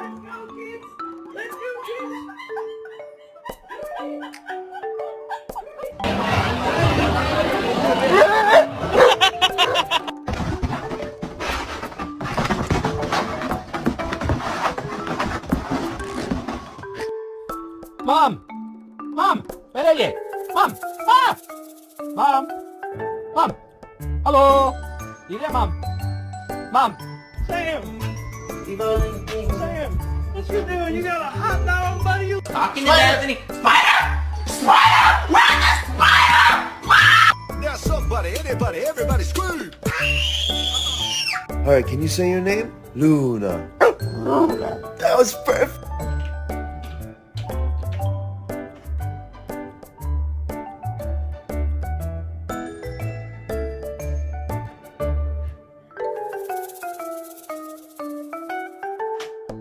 go, kids. Let's go, kids. Mom! Mom! Where are you? Mom! Ah! Mom! Mom! Hello! You there, Mom? Mom! Sam! Sam! What you doing? You got a hot dog, buddy? You Talking to Anthony. Spider! Spider! Where's the spider? Now somebody, anybody, everybody scream! Alright, can you say your name? Luna. That was perfect.